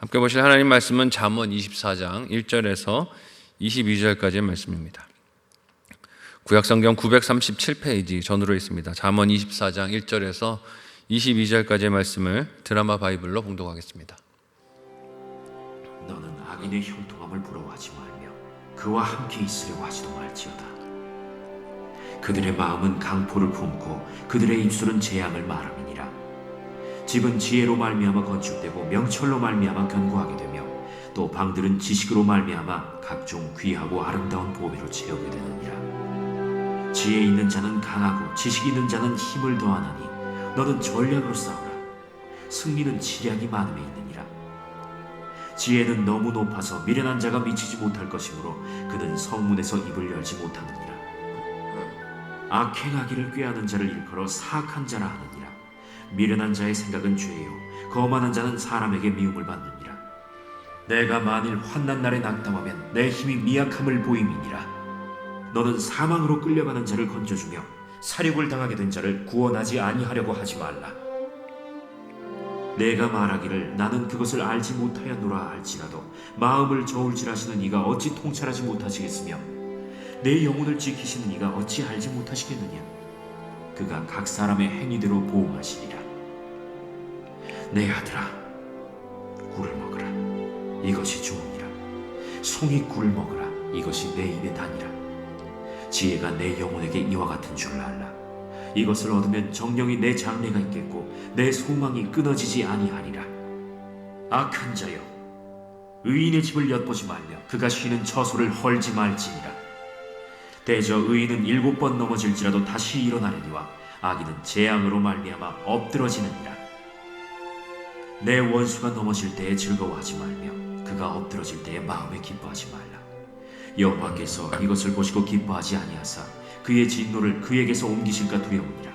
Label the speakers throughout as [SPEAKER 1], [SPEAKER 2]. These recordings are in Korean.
[SPEAKER 1] 함께 보실 하나님 말씀은 잠언 24장 1절에서 22절까지의 말씀입니다. 구약성경 937페이지 전으로 있습니다. 잠언 24장 1절에서 22절까지의 말씀을 드라마 바이블로 봉독하겠습니다.
[SPEAKER 2] 너는 악인의 형통함을 부러워하지 말며 그와 함께 있으려고 하지도 말지어다. 그들의 마음은 강포를 품고 그들의 입술은 재앙을 말함이니라. 집은 지혜로 말미암아 건축되고 명철로 말미암아 견고하게 되며 또 방들은 지식으로 말미암아 각종 귀하고 아름다운 보배로 채우게 되느니라. 지혜 있는 자는 강하고 지식 있는 자는 힘을 더하나니 너는 전략으로 싸우라. 승리는 지략이 많음에 있느니라. 지혜는 너무 높아서 미련한 자가 미치지 못할 것이므로 그는 성문에서 입을 열지 못하느니라. 악행하기를 꾀하는 자를 일컬어 사악한 자라 하느니라. 미련한 자의 생각은 죄요 거만한 자는 사람에게 미움을 받느니라. 내가 만일 환난 날에 낙담하면 내 힘이 미약함을 보임이니라. 너는 사망으로 끌려가는 자를 건져주며 사륙을 당하게 된 자를 구원하지 아니하려고 하지 말라. 내가 말하기를 나는 그것을 알지 못하였노라 할지라도 마음을 저울질하시는 이가 어찌 통찰하지 못하시겠으며 내 영혼을 지키시는 이가 어찌 알지 못하시겠느냐. 그가 각 사람의 행위대로 보응하시리라. 내 아들아, 꿀을 먹으라. 이것이 좋으니라. 송이 꿀을 먹으라. 이것이 내 입에 다니라. 지혜가 내 영혼에게 이와 같은 줄 알라. 이것을 얻으면 정령이 내 장래가 있겠고 내 소망이 끊어지지 아니하리라. 악한 자여, 의인의 집을 엿보지 말며 그가 쉬는 처소를 헐지 말지니라. 대저 의인은 7번 넘어질지라도 다시 일어나려니와 악인은 재앙으로 말미암아 엎드러지느니라. 내 원수가 넘어질 때에 즐거워하지 말며 그가 엎드러질 때에 마음에 기뻐하지 말라. 여호와께서 이것을 보시고 기뻐하지 아니하사 그의 진노를 그에게서 옮기실까 두려우니라.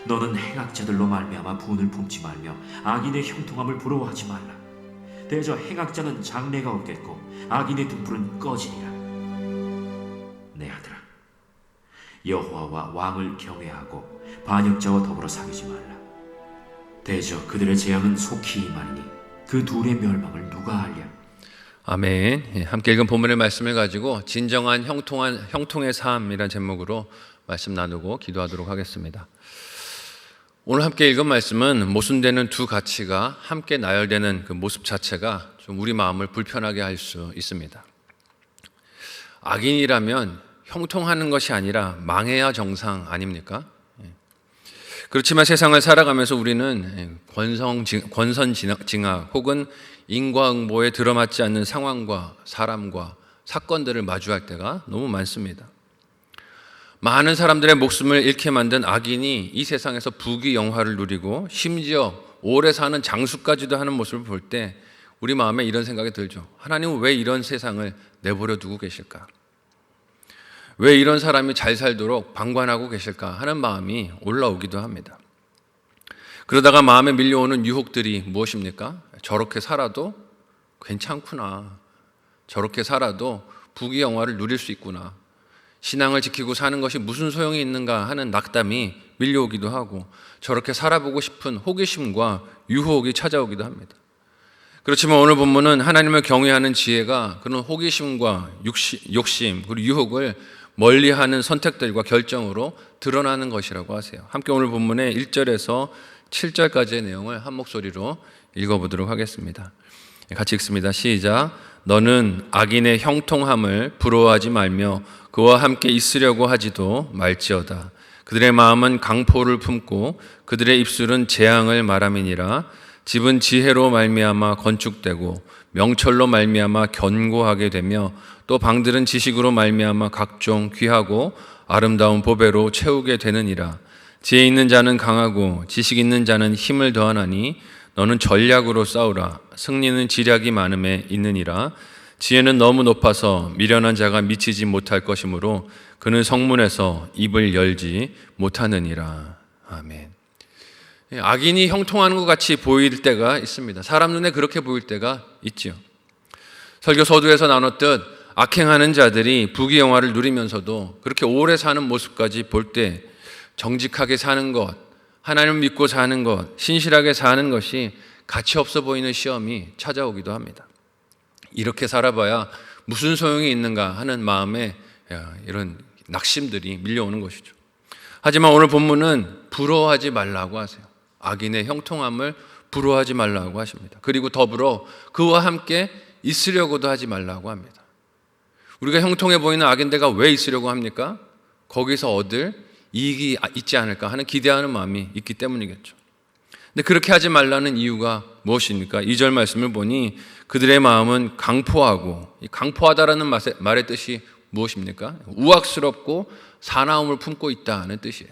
[SPEAKER 2] 너는 행악자들로 말미암아 분을 품지 말며 악인의 형통함을 부러워하지 말라. 대저 행악자는 장래가 없겠고 악인의 등불은 꺼지리라. 내 아들아, 여호와와 왕을 경외하고 반역자와 더불어 사귀지 말라. 대저 그들의 재앙은 속히 임하리니 그 둘의 멸망을 누가 알랴.
[SPEAKER 1] 아멘. 함께 읽은 본문의 말씀을 가지고 진정한 형통의 삶이라는 제목으로 말씀 나누고 기도하도록 하겠습니다. 오늘 함께 읽은 말씀은 모순되는 두 가치가 함께 나열되는 그 모습 자체가 좀 우리 마음을 불편하게 할 수 있습니다. 악인이라면 형통하는 것이 아니라 망해야 정상 아닙니까? 그렇지만 세상을 살아가면서 우리는 권선징악 혹은 인과응보에 들어맞지 않는 상황과 사람과 사건들을 마주할 때가 너무 많습니다. 많은 사람들의 목숨을 잃게 만든 악인이 이 세상에서 부귀영화를 누리고 심지어 오래 사는 장수까지도 하는 모습을 볼 때 우리 마음에 이런 생각이 들죠. 하나님은 왜 이런 세상을 내버려 두고 계실까? 왜 이런 사람이 잘 살도록 방관하고 계실까 하는 마음이 올라오기도 합니다. 그러다가 마음에 밀려오는 유혹들이 무엇입니까? 저렇게 살아도 괜찮구나. 저렇게 살아도 부귀영화를 누릴 수 있구나. 신앙을 지키고 사는 것이 무슨 소용이 있는가 하는 낙담이 밀려오기도 하고 저렇게 살아보고 싶은 호기심과 유혹이 찾아오기도 합니다. 그렇지만 오늘 본문은 하나님을 경외하는 지혜가 그런 호기심과 욕심 그리고 유혹을 멀리하는 선택들과 결정으로 드러나는 것이라고 하세요. 함께 오늘 본문의 1절에서 7절까지의 내용을 한 목소리로 읽어보도록 하겠습니다. 같이 읽습니다. 시작. 너는 악인의 형통함을 부러워하지 말며 그와 함께 있으려고 하지도 말지어다. 그들의 마음은 강포를 품고 그들의 입술은 재앙을 말함이니라. 집은 지혜로 말미암아 건축되고 명철로 말미암아 견고하게 되며 또 방들은 지식으로 말미암아 각종 귀하고 아름다운 보배로 채우게 되느니라. 지혜 있는 자는 강하고 지식 있는 자는 힘을 더하나니 너는 전략으로 싸우라. 승리는 지략이 많음에 있느니라. 지혜는 너무 높아서 미련한 자가 미치지 못할 것이므로 그는 성문에서 입을 열지 못하느니라. 아멘. 악인이 형통하는 것 같이 보일 때가 있습니다. 사람 눈에 그렇게 보일 때가 있죠. 설교 서두에서 나눴듯 악행하는 자들이 부귀영화를 누리면서도 그렇게 오래 사는 모습까지 볼 때 정직하게 사는 것, 하나님을 믿고 사는 것, 신실하게 사는 것이 가치 없어 보이는 시험이 찾아오기도 합니다. 이렇게 살아봐야 무슨 소용이 있는가 하는 마음에 이런 낙심들이 밀려오는 것이죠. 하지만 오늘 본문은 부러워하지 말라고 하세요. 악인의 형통함을 부러워하지 말라고 하십니다. 그리고 더불어 그와 함께 있으려고도 하지 말라고 합니다. 우리가 형통해 보이는 악인들과 왜 있으려고 합니까? 거기서 얻을 이익이 있지 않을까 하는 기대하는 마음이 있기 때문이겠죠. 근데 그렇게 하지 말라는 이유가 무엇입니까? 2절 말씀을 보니 그들의 마음은 강포하고, 이 강포하다라는 말의 뜻이 무엇입니까? 우악스럽고 사나움을 품고 있다는 뜻이에요.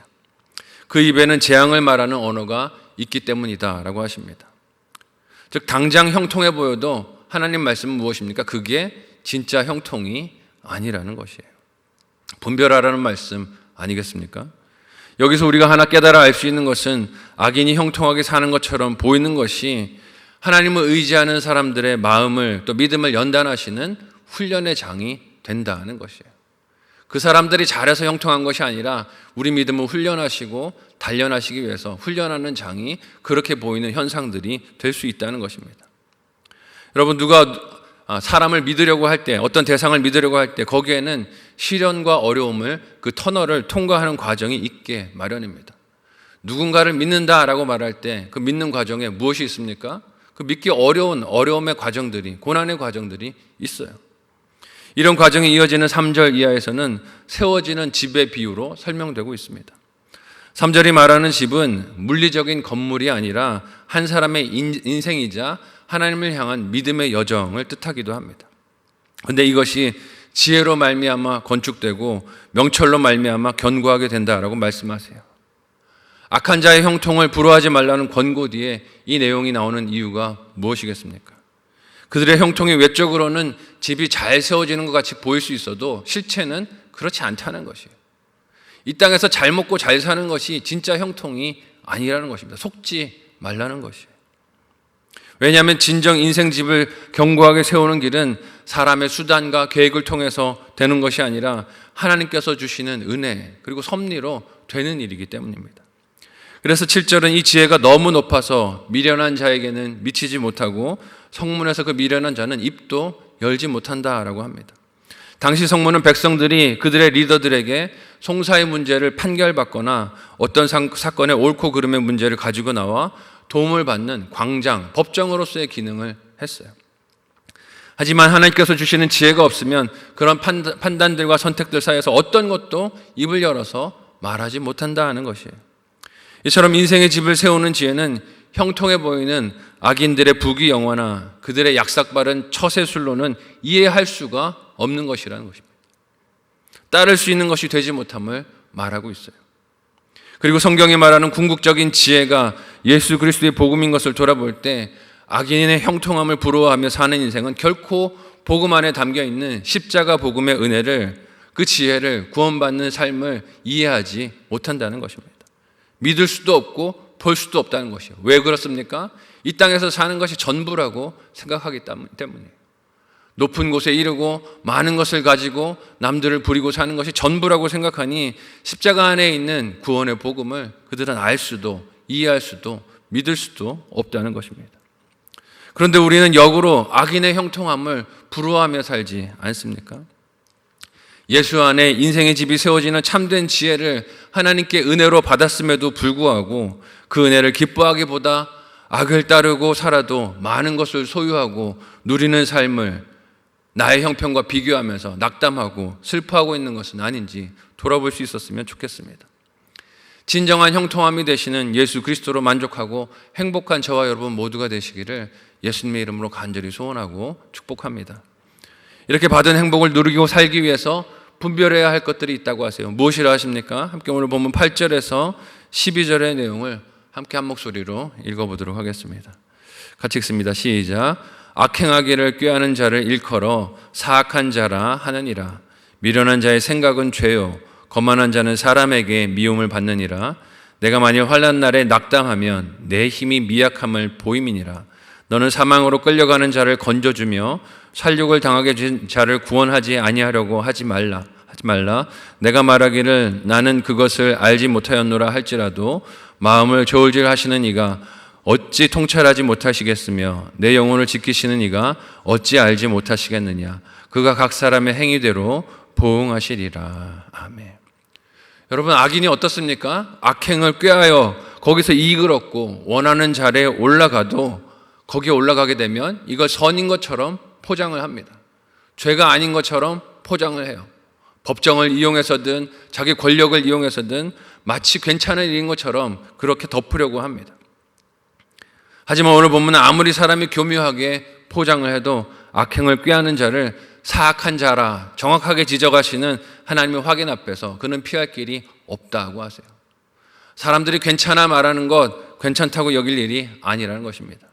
[SPEAKER 1] 그 입에는 재앙을 말하는 언어가 있기 때문이다라고 하십니다. 즉 당장 형통해 보여도 하나님 말씀은 무엇입니까? 그게 진짜 형통이 아니라는 것이에요. 분별하라는 말씀 아니겠습니까? 여기서 우리가 하나 깨달아 알 수 있는 것은 악인이 형통하게 사는 것처럼 보이는 것이 하나님을 의지하는 사람들의 마음을 또 믿음을 연단하시는 훈련의 장이 된다는 것이에요. 그 사람들이 잘해서 형통한 것이 아니라 우리 믿음을 훈련하시고 단련하시기 위해서 훈련하는 장이 그렇게 보이는 현상들이 될 수 있다는 것입니다. 여러분, 누가 사람을 믿으려고 할 때, 어떤 대상을 믿으려고 할 때 거기에는 시련과 어려움을, 그 터널을 통과하는 과정이 있게 마련입니다. 누군가를 믿는다라고 말할 때 그 믿는 과정에 무엇이 있습니까? 그 믿기 어려운 어려움의 과정들이, 고난의 과정들이 있어요. 이런 과정이 이어지는 3절 이하에서는 세워지는 집의 비유로 설명되고 있습니다. 3절이 말하는 집은 물리적인 건물이 아니라 한 사람의 인생이자 하나님을 향한 믿음의 여정을 뜻하기도 합니다. 그런데 이것이 지혜로 말미암아 건축되고 명철로 말미암아 견고하게 된다라고 말씀하세요. 악한 자의 형통을 부러워하지 말라는 권고 뒤에 이 내용이 나오는 이유가 무엇이겠습니까? 그들의 형통이 외적으로는 집이 잘 세워지는 것 같이 보일 수 있어도 실체는 그렇지 않다는 것이에요. 이 땅에서 잘 먹고 잘 사는 것이 진짜 형통이 아니라는 것입니다. 속지 말라는 것이에요. 왜냐하면 진정 인생집을 견고하게 세우는 길은 사람의 수단과 계획을 통해서 되는 것이 아니라 하나님께서 주시는 은혜 그리고 섭리로 되는 일이기 때문입니다. 그래서 7절은 이 지혜가 너무 높아서 미련한 자에게는 미치지 못하고 성문에서 그 미련한 자는 입도 열지 못한다라고 합니다. 당시 성문은 백성들이 그들의 리더들에게 송사의 문제를 판결받거나 어떤 사건의 옳고 그름의 문제를 가지고 나와 도움을 받는 광장, 법정으로서의 기능을 했어요. 하지만 하나님께서 주시는 지혜가 없으면 그런 판단들과 선택들 사이에서 어떤 것도 입을 열어서 말하지 못한다는 것이에요. 이처럼 인생의 집을 세우는 지혜는 형통해 보이는 악인들의 부귀영화나 그들의 약삭바른 처세술로는 이해할 수가 없는 것이라는 것입니다. 따를 수 있는 것이 되지 못함을 말하고 있어요. 그리고 성경이 말하는 궁극적인 지혜가 예수 그리스도의 복음인 것을 돌아볼 때 악인의 형통함을 부러워하며 사는 인생은 결코 복음 안에 담겨있는 십자가 복음의 은혜를, 그 지혜를, 구원받는 삶을 이해하지 못한다는 것입니다. 믿을 수도 없고 볼 수도 없다는 것이에요. 왜 그렇습니까? 이 땅에서 사는 것이 전부라고 생각하기 때문이에요. 높은 곳에 이르고 많은 것을 가지고 남들을 부리고 사는 것이 전부라고 생각하니 십자가 안에 있는 구원의 복음을 그들은 알 수도 이해할 수도 믿을 수도 없다는 것입니다. 그런데 우리는 역으로 악인의 형통함을 부러워하며 살지 않습니까? 예수 안에 인생의 집이 세워지는 참된 지혜를 하나님께 은혜로 받았음에도 불구하고 그 은혜를 기뻐하기보다 악을 따르고 살아도 많은 것을 소유하고 누리는 삶을 나의 형편과 비교하면서 낙담하고 슬퍼하고 있는 것은 아닌지 돌아볼 수 있었으면 좋겠습니다. 진정한 형통함이 되시는 예수 그리스도로 만족하고 행복한 저와 여러분 모두가 되시기를 예수님의 이름으로 간절히 소원하고 축복합니다. 이렇게 받은 행복을 누리고 살기 위해서 분별해야 할 것들이 있다고 하세요. 무엇이라 하십니까? 함께 오늘 보면 8절에서 12절의 내용을 함께 한 목소리로 읽어보도록 하겠습니다. 같이 읽습니다. 시작. 악행하기를 꾀하는 자를 일컬어 사악한 자라 하느니라. 미련한 자의 생각은 죄요 거만한 자는 사람에게 미움을 받느니라. 내가 만일 환난 날에 낙담하면 내 힘이 미약함을 보임이니라. 너는 사망으로 끌려가는 자를 건져주며 살육을 당하게 된 자를 구원하지 아니하려고 하지 말라. 내가 말하기를 나는 그것을 알지 못하였노라 할지라도 마음을 저울질 하시는 이가 어찌 통찰하지 못하시겠으며 내 영혼을 지키시는 이가 어찌 알지 못하시겠느냐. 그가 각 사람의 행위대로 보응하시리라. 아멘. 여러분, 악인이 어떻습니까? 악행을 꾀하여 거기서 이익을 얻고 원하는 자리에 올라가도 거기에 올라가게 되면 이걸 선인 것처럼 포장을 합니다. 죄가 아닌 것처럼 포장을 해요. 법정을 이용해서든 자기 권력을 이용해서든 마치 괜찮은 일인 것처럼 그렇게 덮으려고 합니다. 하지만 오늘 본문은 아무리 사람이 교묘하게 포장을 해도 악행을 꾀하는 자를 사악한 자라 정확하게 지적하시는 하나님의 확인 앞에서 그는 피할 길이 없다고 하세요. 사람들이 괜찮아 말하는 것, 괜찮다고 여길 일이 아니라는 것입니다.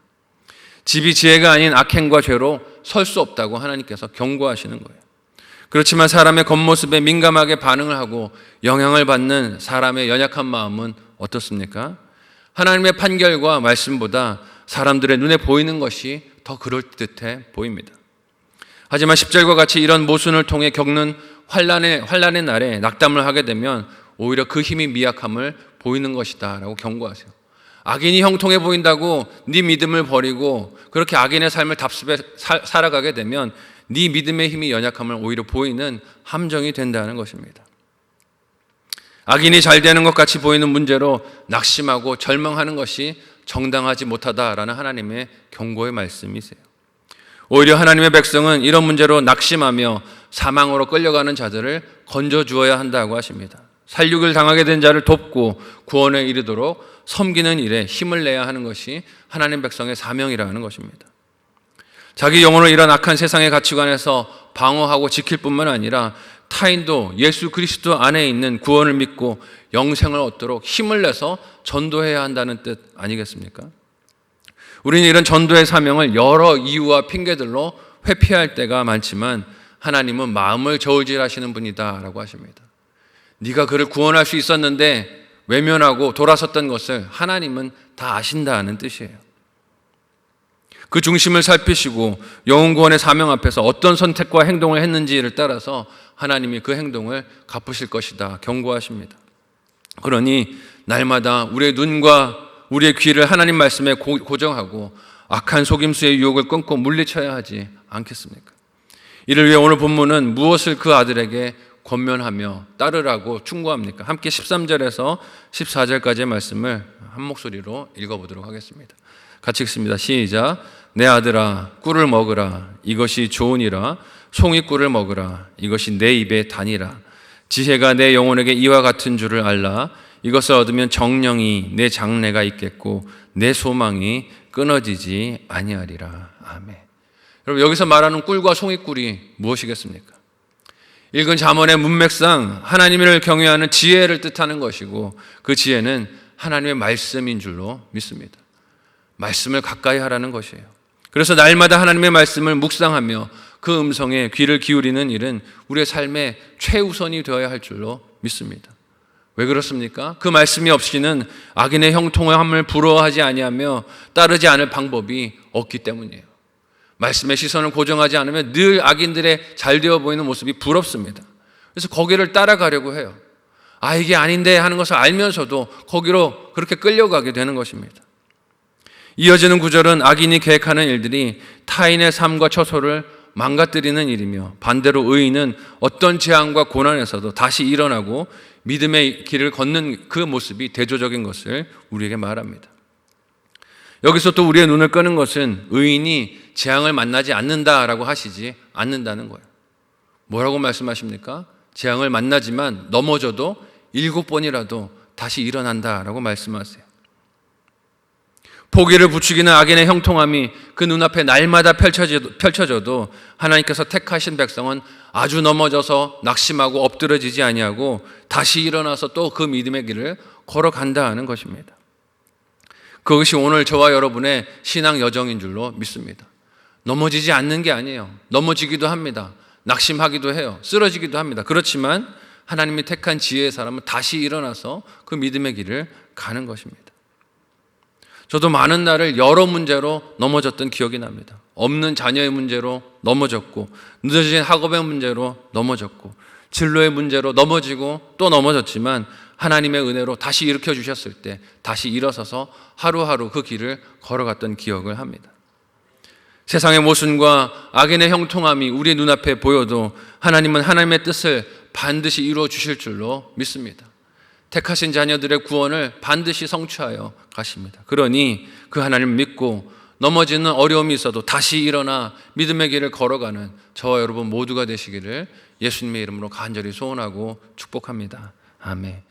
[SPEAKER 1] 집이 지혜가 아닌 악행과 죄로 설 수 없다고 하나님께서 경고하시는 거예요. 그렇지만 사람의 겉모습에 민감하게 반응을 하고 영향을 받는 사람의 연약한 마음은 어떻습니까? 하나님의 판결과 말씀보다 사람들의 눈에 보이는 것이 더 그럴듯해 보입니다. 하지만 10절과 같이 이런 모순을 통해 겪는 환난의 날에 낙담을 하게 되면 오히려 그 힘이 미약함을 보이는 것이다 라고 경고하세요. 악인이 형통해 보인다고 네 믿음을 버리고 그렇게 악인의 삶을 답습해 살아가게 되면 네 믿음의 힘이 연약함을 오히려 보이는 함정이 된다는 것입니다. 악인이 잘 되는 것 같이 보이는 문제로 낙심하고 절망하는 것이 정당하지 못하다라는 하나님의 경고의 말씀이세요. 오히려 하나님의 백성은 이런 문제로 낙심하며 사망으로 끌려가는 자들을 건져주어야 한다고 하십니다. 살육을 당하게 된 자를 돕고 구원에 이르도록 섬기는 일에 힘을 내야 하는 것이 하나님 백성의 사명이라는 것입니다. 자기 영혼을 이런 악한 세상의 가치관에서 방어하고 지킬 뿐만 아니라 타인도 예수 그리스도 안에 있는 구원을 믿고 영생을 얻도록 힘을 내서 전도해야 한다는 뜻 아니겠습니까? 우리는 이런 전도의 사명을 여러 이유와 핑계들로 회피할 때가 많지만 하나님은 마음을 저울질하시는 분이다 라고 하십니다. 네가 그를 구원할 수 있었는데 외면하고 돌아섰던 것을 하나님은 다 아신다는 뜻이에요. 그 중심을 살피시고 영혼 구원의 사명 앞에서 어떤 선택과 행동을 했는지를 따라서 하나님이 그 행동을 갚으실 것이다 경고하십니다. 그러니 날마다 우리의 눈과 우리의 귀를 하나님 말씀에 고정하고 악한 속임수의 유혹을 끊고 물리쳐야 하지 않겠습니까? 이를 위해 오늘 본문은 무엇을 그 아들에게 권면하며 따르라고 충고합니까? 함께 13절에서 14절까지의 말씀을 한 목소리로 읽어보도록 하겠습니다. 같이 읽습니다. 시작. 내 아들아 꿀을 먹으라. 이것이 좋으니라. 송이 꿀을 먹으라. 이것이 내 입에 다니라. 지혜가 내 영혼에게 이와 같은 줄을 알라. 이것을 얻으면 정령이 내 장래가 있겠고 내 소망이 끊어지지 아니하리라. 아멘. 여러분, 여기서 말하는 꿀과 송이 꿀이 무엇이겠습니까? 읽은 잠언의 문맥상 하나님을 경외하는 지혜를 뜻하는 것이고 그 지혜는 하나님의 말씀인 줄로 믿습니다. 말씀을 가까이 하라는 것이에요. 그래서 날마다 하나님의 말씀을 묵상하며 그 음성에 귀를 기울이는 일은 우리의 삶의 최우선이 되어야 할 줄로 믿습니다. 왜 그렇습니까? 그 말씀이 없이는 악인의 형통함을 부러워하지 아니하며 따르지 않을 방법이 없기 때문이에요. 말씀의 시선을 고정하지 않으면 늘 악인들의 잘 되어 보이는 모습이 부럽습니다. 그래서 거기를 따라가려고 해요. 아, 이게 아닌데 하는 것을 알면서도 거기로 그렇게 끌려가게 되는 것입니다. 이어지는 구절은 악인이 계획하는 일들이 타인의 삶과 처소를 망가뜨리는 일이며 반대로 의인은 어떤 재앙과 고난에서도 다시 일어나고 믿음의 길을 걷는 그 모습이 대조적인 것을 우리에게 말합니다. 여기서 또 우리의 눈을 끄는 것은 의인이 재앙을 만나지 않는다라고 하시지 않는다는 거예요. 뭐라고 말씀하십니까? 재앙을 만나지만 넘어져도 7번이라도 다시 일어난다라고 말씀하세요. 포기를 부추기는 악인의 형통함이 그 눈앞에 날마다 펼쳐져도 하나님께서 택하신 백성은 아주 넘어져서 낙심하고 엎드러지지 아니하고 다시 일어나서 또 그 믿음의 길을 걸어간다 하는 것입니다. 그것이 오늘 저와 여러분의 신앙 여정인 줄로 믿습니다. 넘어지지 않는 게 아니에요. 넘어지기도 합니다. 낙심하기도 해요. 쓰러지기도 합니다. 그렇지만 하나님이 택한 지혜의 사람은 다시 일어나서 그 믿음의 길을 가는 것입니다. 저도 많은 날을 여러 문제로 넘어졌던 기억이 납니다. 없는 자녀의 문제로 넘어졌고 늦어진 학업의 문제로 넘어졌고 진로의 문제로 넘어지고 또 넘어졌지만 하나님의 은혜로 다시 일으켜 주셨을 때 다시 일어서서 하루하루 그 길을 걸어갔던 기억을 합니다. 세상의 모순과 악인의 형통함이 우리 눈앞에 보여도 하나님은 하나님의 뜻을 반드시 이루어 주실 줄로 믿습니다. 택하신 자녀들의 구원을 반드시 성취하여 가십니다. 그러니 그 하나님을 믿고 넘어지는 어려움이 있어도 다시 일어나 믿음의 길을 걸어가는 저와 여러분 모두가 되시기를 예수님의 이름으로 간절히 소원하고 축복합니다. 아멘.